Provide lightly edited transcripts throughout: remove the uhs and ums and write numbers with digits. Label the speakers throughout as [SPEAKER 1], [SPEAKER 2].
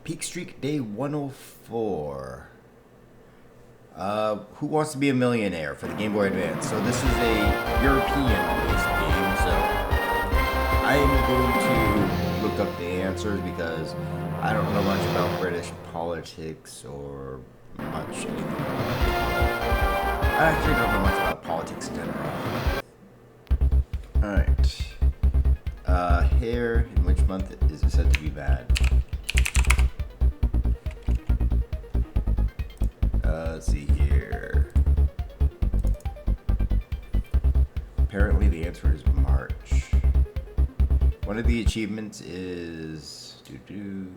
[SPEAKER 1] Peak Streak Day 104. Who Wants to Be a Millionaire for the Game Boy Advance. So this is a European-based game, so I'm going to look up the answers because I don't know much about British politics or much anything. I actually don't know much about politics in general. Alright. Hair in which month is it said to be bad? Let's see here. Apparently the answer is March. One of the achievements is to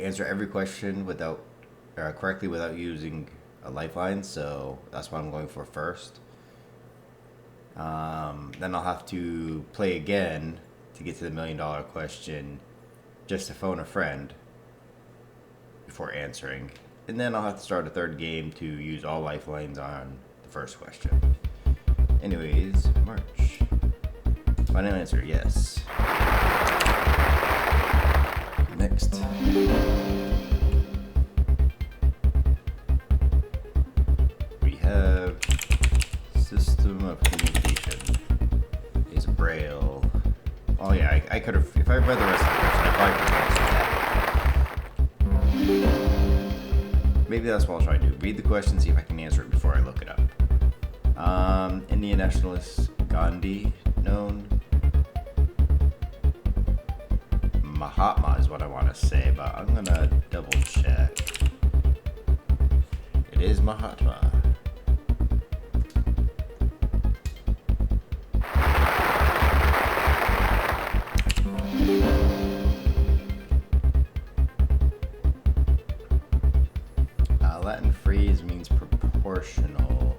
[SPEAKER 1] answer every question without correctly without using a lifeline, so that's what I'm going for first. Then I'll have to play again to get to the $1 million question just to phone a friend before answering. And then I'll have to start a third game to use all lifelines on the first question. Anyways, March. Final answer, yes. Next. We have system of communication. Is Braille. Oh yeah, I could have, if I read the rest of the question, I probably could have answered that. Maybe that's what I'll try to do. Read the question, see if I can answer it before I look it up. Indian nationalist Gandhi known. Mahatma is what I want to say, but I'm gonna double check. It is Mahatma. Latin phrase means proportional.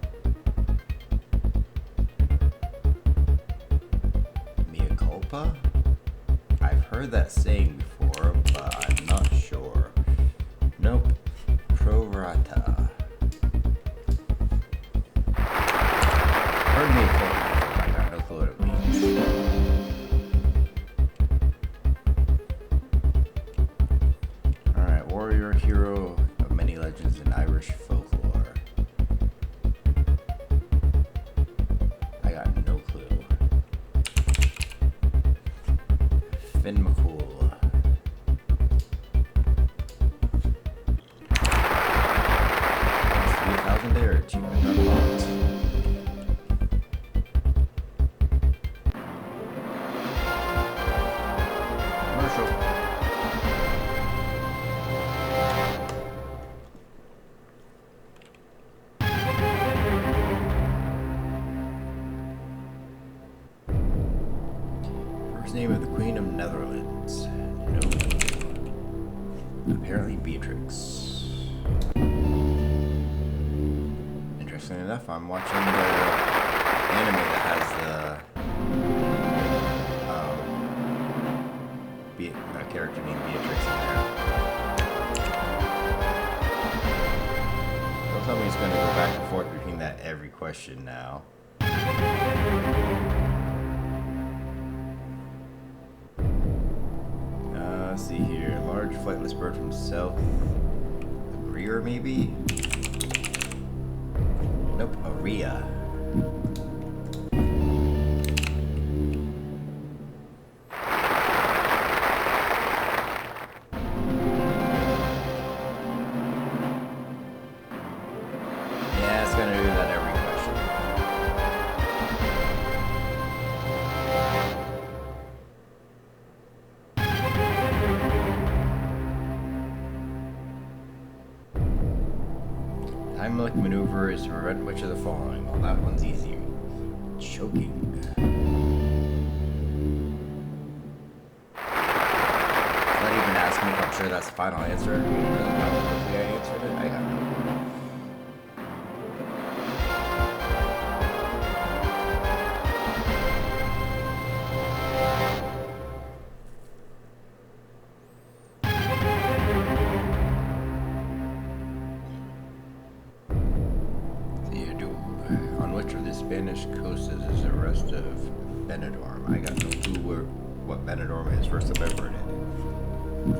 [SPEAKER 1] Mea culpa? I've heard that saying before, but I'm not sure. Nope. Pro rata. Heard mea culpa before, but I got no clue what it means. Alright, warrior, hero of many legends in Irish folklore. I got no clue. Finn McCool. Must be 1,000 there, achievement unlocked. Commercial. First name of the Queen of Netherlands. No. Apparently Beatrix. Interesting enough, I'm watching the anime that has the a character named Beatrix in there. Don't tell me he's going to go back and forth between that every question now. Let's see here. Large flightless bird from south. A greer, maybe? Nope, a rhea. Yeah, it's gonna do that every question. Heimlich maneuver is to prevent which of the following? Well, that one's easy. Choking. Not even ask me if I'm sure that's the final answer. How quickly I answered it? I got no clue. On which of the Spanish coast is the rest of Benidorm? I got no clue what Benidorm is first time I've heard it.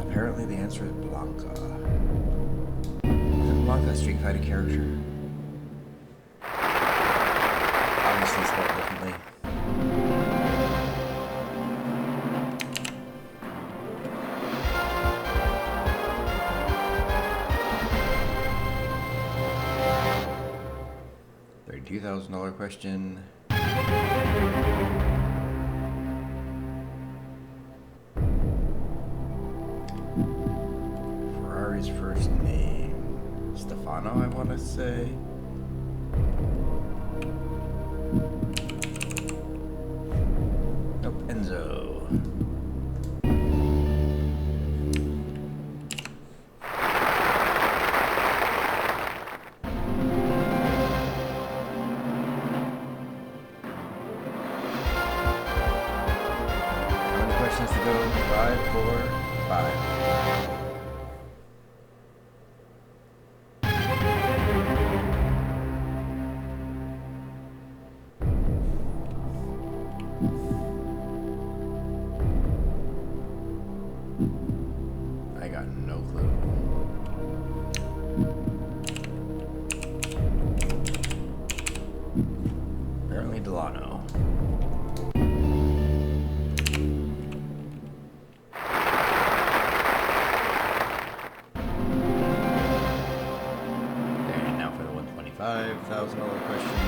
[SPEAKER 1] Apparently the answer is Blanca. Isn't Blanca a Street Fighter character? Obviously spelled differently. $32,000 question. Ferrari's first name. Stefano, I want to say. Nope, Enzo. To go 5, 4, 5. I got no clue. Apparently Delano. $5,000 question.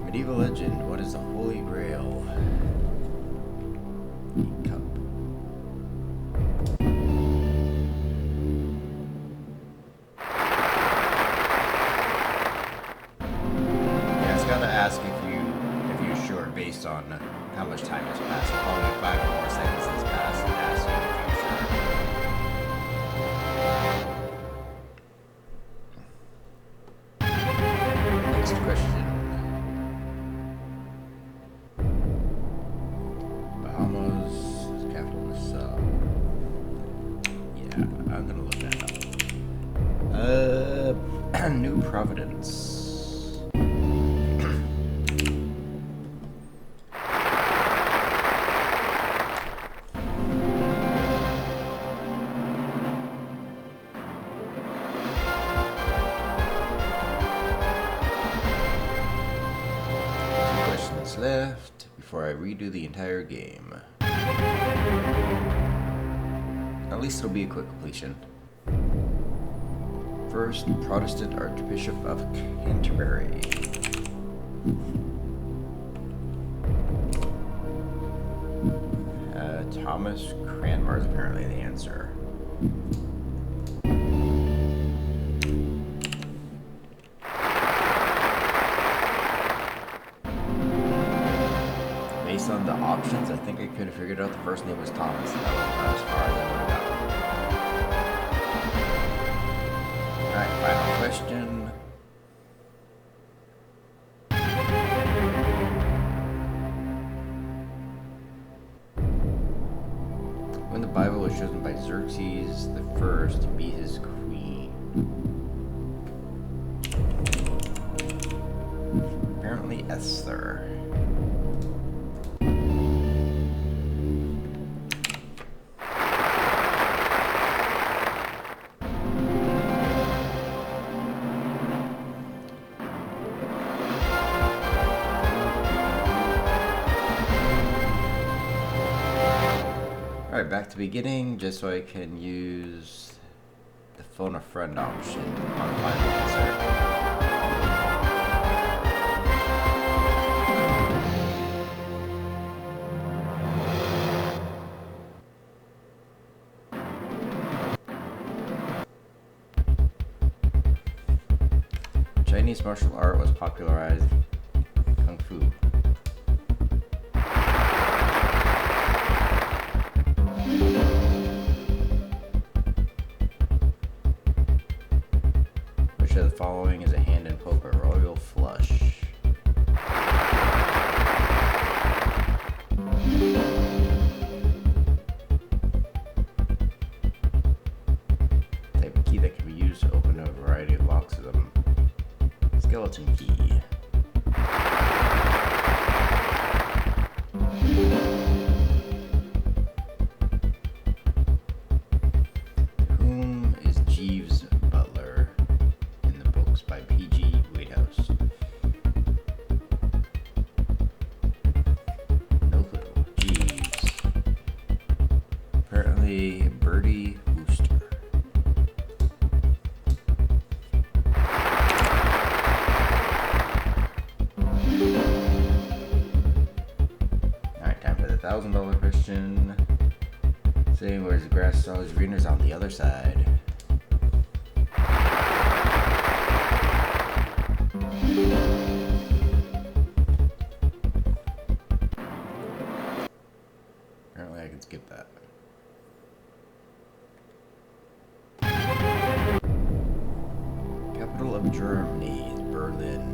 [SPEAKER 1] Medieval legend. What is the Holy Grail? Cup. Ask if you're sure based on how much time has passed. Probably 5 more seconds has passed and ask you if you're sure. Next question. Bahamas, capital Nassau. Yeah, I'm gonna look that up. New Providence. Left before I redo the entire game. At least it'll be a quick completion. First Protestant Archbishop of Canterbury. Thomas Cranmer is apparently the answer. Based on the options, I think I could have figured out the first name was Thomas, and that was about as far as I would have gotten. Alright, final question. When the Bible was chosen by Xerxes the First to be his queen. Apparently Esther. Alright, back to beginning, just so I can use the phone a friend option on the final answer. Chinese martial art was popularized Kung Fu. Which of the following is a hand in poker royal flush? Helsinki. Whom is Jeeves Butler in the books by P.G. Waithouse? No clue. Jeeves. Apparently, Bertie Wooster. Alright, time for the $1,000 question. Saying where's the grass is always greener's on the other side. Apparently I can skip that. Capital of Germany is Berlin.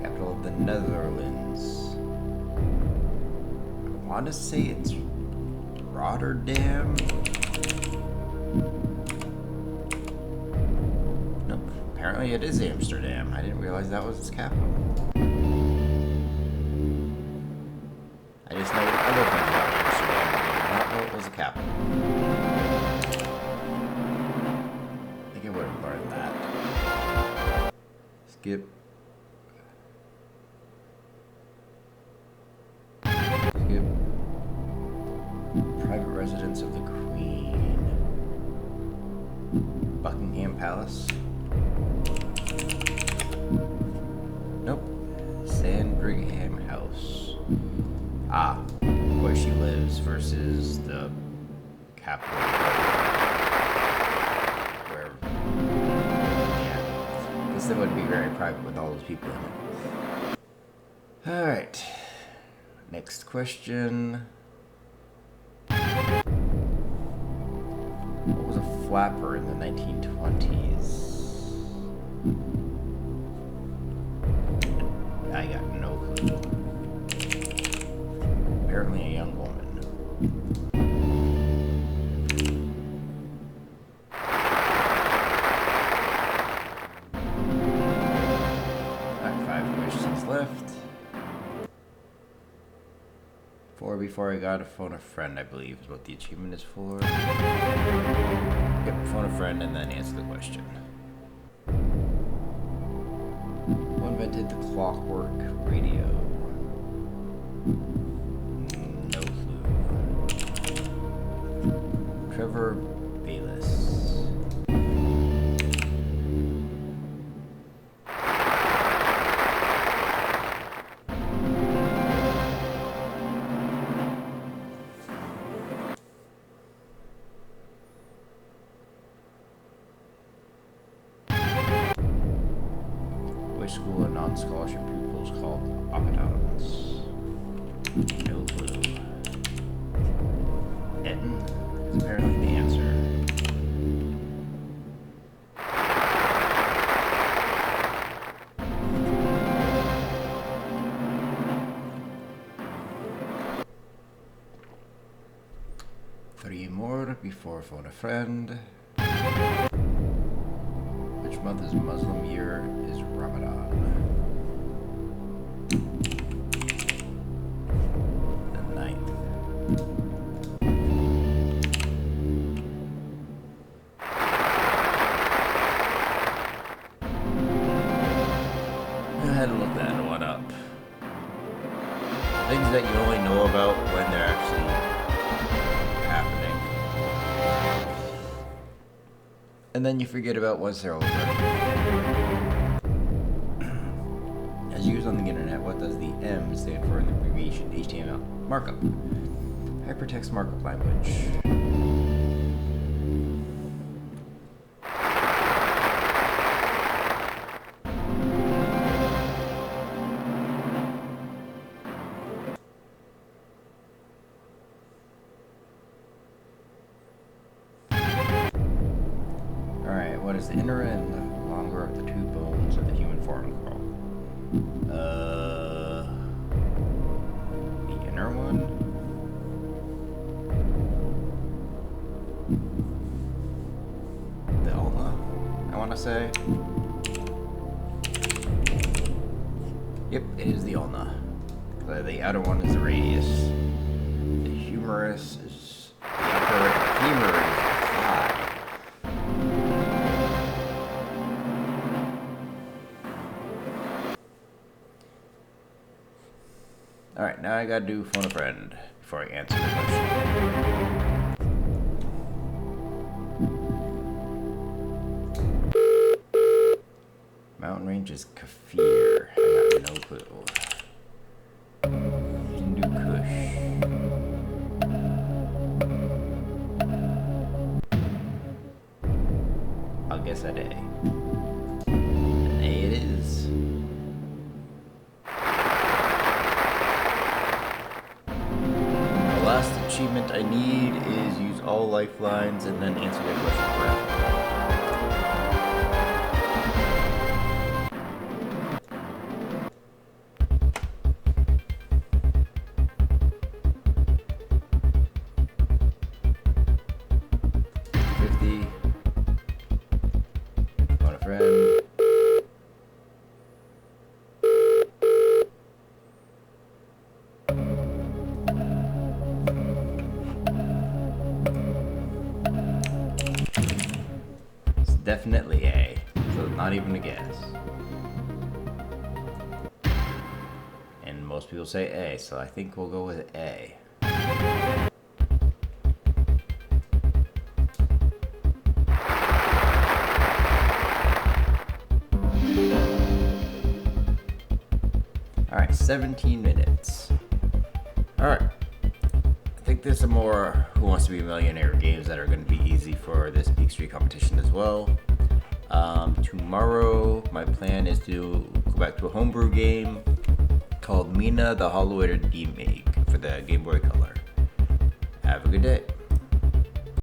[SPEAKER 1] Capital of the Netherlands. I want to say it's Rotterdam. Nope. Apparently it is Amsterdam. I didn't realize that was its capital. I just know other things about Amsterdam, but I did not know it was a capital. I think I would have learned that. Skip. Skip. Private residence of the Queen. Buckingham Palace. Nope. Sandringham House. Ah, where she lives versus the capital. Where, yeah. I guess that wouldn't be very private with all those people in it. Alright. Next question. What was a flapper in the 1920s? I got no clue. Apparently a young woman. Alright, 5 questions left. 4 before I got a phone a friend, I believe, is what the achievement is for. Yep, phone a friend and then answer the question. Who invented the clockwork radio? No clue. Trevor Bayliss. Which school of non-scholarship pupils called Apadons? No clue. Eton is apparently the answer. Three more before phone a friend. Which month is Muslim year is Ramadan? The 9th. I had to look that one up. Things that you only know about when they're actually happening. And then you forget about once they're over. As used on the internet, what does the M stand for in the abbreviation HTML? Markup. Hypertext markup language. what is the inner and the longer of the two bones of the human forearm? The inner one? The ulna, I want to say. Yep, it is the ulna. The outer one is the radius. The humerus is the upper femur is the thigh. Alright, now I gotta do phone a friend before I answer the question. Mountain range is Kafir. I got no clue. Hindu Kush. I'll guess at A. And A it is. The last achievement I need is use all lifelines and then answer the question correctly. Definitely A, so not even a guess. And most people say A, so I think we'll go with A. Alright, 17 minutes. Alright. I think there's some more Who Wants to Be a Millionaire games that are going to be easy for this Peak Street competition as well. Tomorrow, my plan is to go back to a homebrew game called Mina the Hollow-Witted Remake for the Game Boy Color. Have a good day.